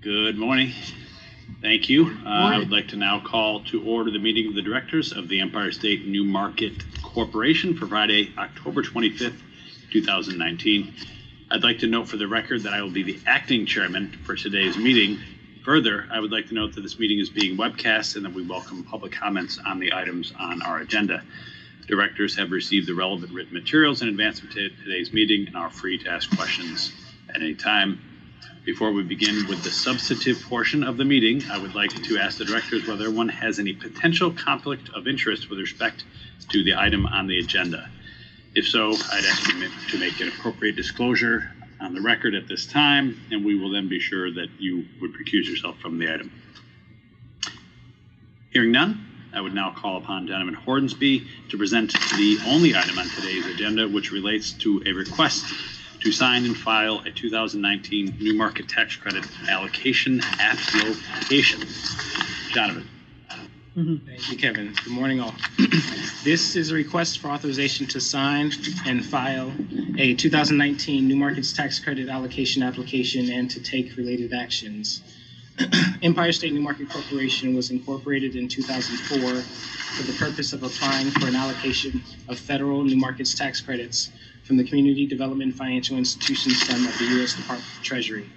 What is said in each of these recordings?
Good morning. Thank you. I would like to now call to order the meeting of the directors of the Empire State New Market Corporation for Friday, October 25th, 2019. I'd like to note for the record that I will be the acting chairman for today's meeting. Further, I would like to note that this meeting is being webcast and that we welcome public comments on the items on our agenda. Directors have received the relevant written materials in advance of today's meeting and are free to ask questions at any time. Before we begin with the substantive portion of the meeting, I would like to ask the directors whether one has any potential conflict of interest with respect to the item on the agenda. If so, I'd ask you to make an appropriate disclosure on the record at this time, and we will then be sure that you would recuse yourself from the item. Hearing none, I would now call upon Jonathan Hornsby to present the only item on today's agenda, which relates to a request to sign and file a 2019 New Market Tax Credit Allocation Application. Jonathan. Thank you, Kevin. Good morning, all. This is a request for authorization to sign and file a 2019 New Markets Tax Credit Allocation Application and to take related actions. Empire State New Market Corporation was incorporated in 2004 for the purpose of applying for an allocation of federal New Markets tax credits from the Community Development Financial Institutions Fund of the U.S. Department of Treasury.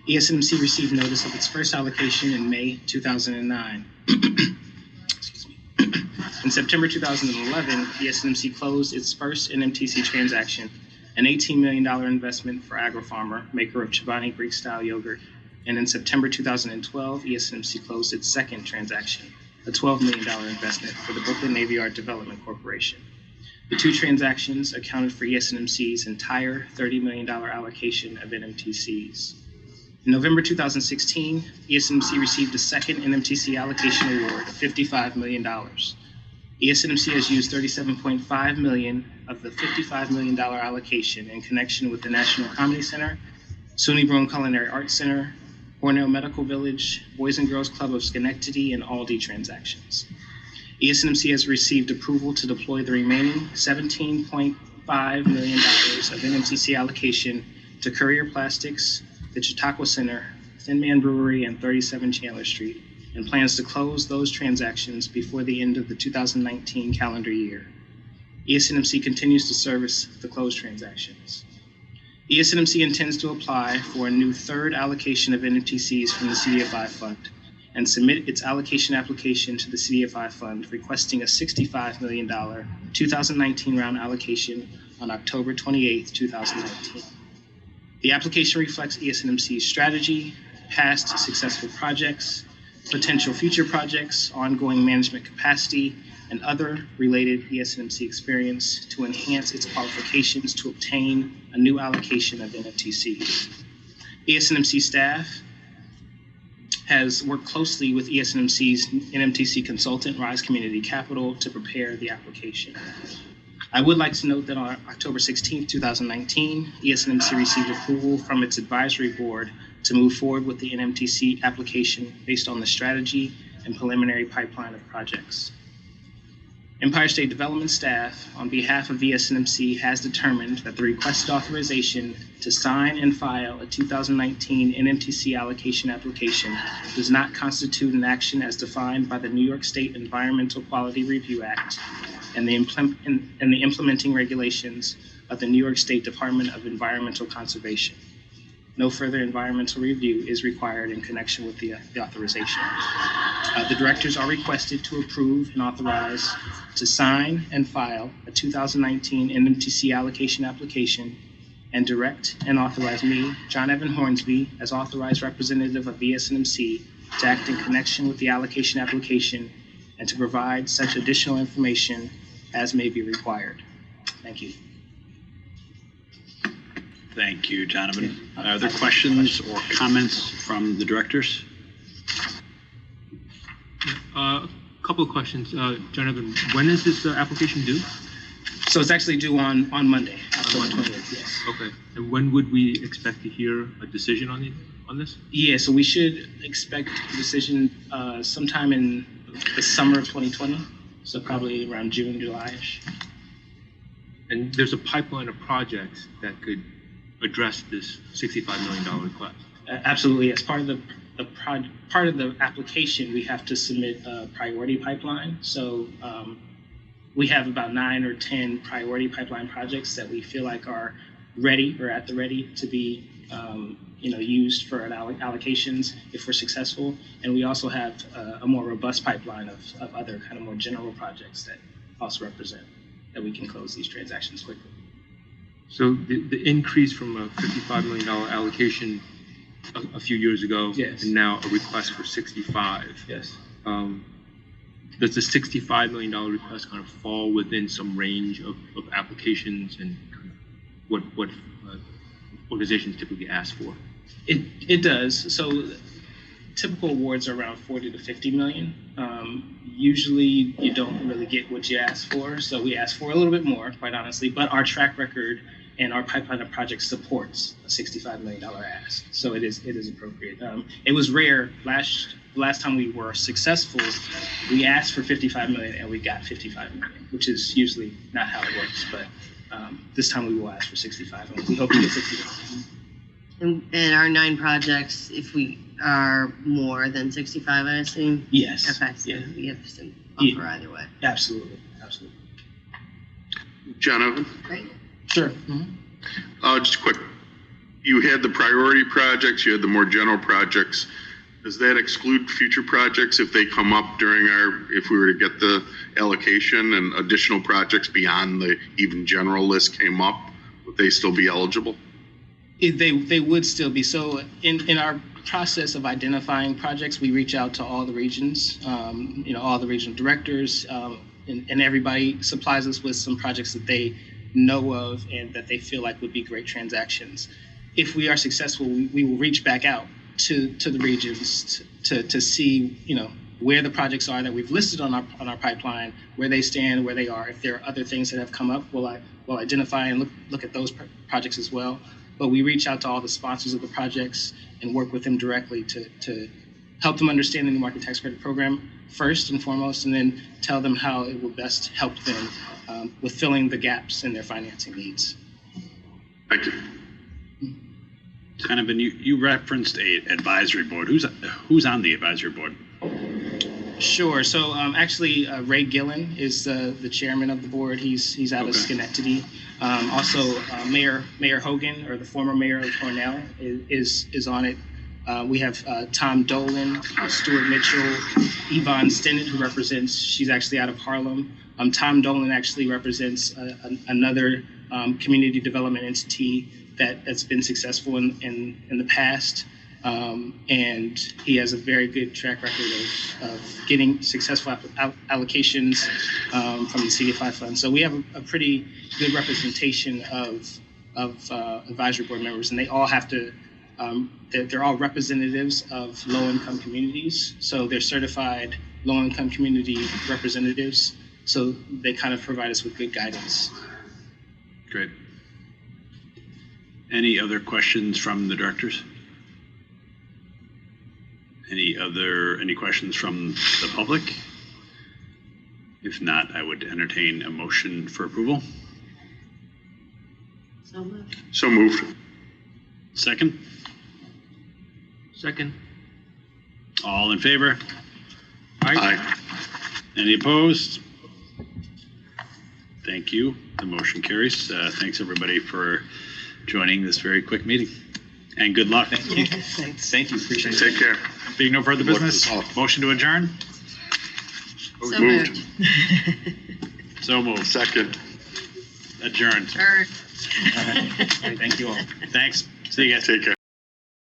ESNMC received notice of its first allocation in May 2009. Excuse me. In September 2011, ESNMC closed its first NMTC transaction, an $18 million investment for AgriFarmer, maker of Chobani Greek-style yogurt. And in September 2012, ESNMC closed its second transaction, a $12 million investment for the Brooklyn Navy Yard Development Corporation. The two transactions accounted for ESNMC's entire $30 million allocation of NMTCs. In November 2016, ESNMC received a second NMTC allocation award of $55 million. ESNMC has used $37.5 million of the $55 million allocation in connection with the National Comedy Center, SUNY Broome Culinary Arts Center, Cornell Medical Village, Boys and Girls Club of Schenectady, and Aldi transactions. ESNMC has received approval to deploy the remaining $17.5 million of NMTC allocation to Courier Plastics, the Chautauqua Center, Thin Man Brewery, and 37 Chandler Street, and plans to close those transactions before the end of the 2019 calendar year. ESNMC continues to service the closed transactions. ESNMC intends to apply for a new third allocation of NMTCs from the CDFI Fund and submit its allocation application to the CDFI Fund, requesting a $65 million 2019 round allocation on October 28, 2019. The application reflects ESNMC's strategy, past successful projects, potential future projects, ongoing management capacity, and other related ESNMC experience to enhance its qualifications to obtain a new allocation of NMTCs. ESNMC staff has worked closely with ESNMC's NMTC consultant, Rise Community Capital, to prepare the application. I would like to note that on October 16, 2019, ESNMC received approval from its advisory board to move forward with the NMTC application based on the strategy and preliminary pipeline of projects. Empire State Development staff, on behalf of ESNMC, has determined that the requested authorization to sign and file a 2019 NMTC allocation application does not constitute an action as defined by the New York State Environmental Quality Review Act and the implementing regulations of the New York State Department of Environmental Conservation. No further environmental review is required in connection with the authorization. The directors are requested to approve and authorize to sign and file a 2019 NMTC allocation application and direct and authorize me, John Evan Hornsby, as authorized representative of ESNMC to act in connection with the allocation application and to provide such additional information as may be required. Thank you. Thank you, Jonathan. Are there questions or comments from the directors? A couple of questions. Jonathan, when is this application due? So it's actually due on Monday, October 20th, yes. Okay. And when would we expect to hear a decision on this? Yeah, so we should expect a decision sometime in the summer of 2020, so probably around June, July-ish. And there's a pipeline of projects that could address this $65 million request. Absolutely. As part of part of the application, we have to submit a priority pipeline. So we have about 9 or 10 priority pipeline projects that we feel like are ready or at the ready to be used for allocations if we're successful. And we also have a more robust pipeline of other kind of more general projects that also represent that we can close these transactions quickly. So the increase from a $55 million allocation a few years ago, Yes. and now a request for 65. Yes. Does the $65 million request kind of fall within some range of applications and kind of what organizations typically ask for? It does. So typical awards are around 40 to 50 million. Usually you don't really get what you ask for, so we ask for a little bit more, quite honestly, but our track record and our pipeline of projects supports a $65 million ask. So it is appropriate. It was rare last time we were successful, we asked for 55 million and we got 55 million, which is usually not how it works, but this time we will ask for 65 and we hope to get 65. And our 9 projects, if we are more than 65, I assume? Yes. Okay, so Yeah. we have some buffer either way. Absolutely. Jonathan, Great. Sure. just quick. You had the priority projects, you had the more general projects. Does that exclude future projects if they come up if we were to get the allocation and additional projects beyond the even general list came up, would they still be eligible? They would still be. So in our process of identifying projects, we reach out to all the regions, all the regional directors, and everybody supplies us with some projects that they know of and that they feel like would be great transactions. If we are successful, we will reach back out to the regions to see, where the projects are that we've listed on our pipeline, where they stand, where they are. If there are other things that have come up, we'll identify and look at those projects as well. But we reach out to all the sponsors of the projects and work with them directly to help them understand the New Market Tax Credit Program first and foremost, and then tell them how it will best help them with filling the gaps in their financing needs. Thank you. Kind of, and you referenced a advisory board. Who's on the advisory board? Sure. So actually, Ray Gillen is the chairman of the board. He's out of Schenectady. Also, Mayor Hogan, or the former mayor of Cornell, is on it. We have Tom Dolan, Stuart Mitchell, Yvonne Stennett, who represents. She's actually out of Harlem. Tom Dolan actually represents another community development entity that's been successful in the past. And he has a very good track record of getting successful allocations from the CDFI fund. So we have a pretty good representation of advisory board members, and they all have to, they're all representatives of low-income communities. So they're certified low-income community representatives. So they kind of provide us with good guidance. Great. Any other questions from the directors? Any questions from the public? If not, I would entertain a motion for approval. So moved. So moved. Second? Second. All in favor? Aye. Any opposed? Thank you. The motion carries. Thanks everybody for joining this very quick meeting. And good luck. Thank you. Thanks. Thank you. Appreciate it. Take care. Being no further business, motion to adjourn? So Moved. moved. So moved. Second. Adjourned. Third. Thank you all. Thanks. See you guys. Take care.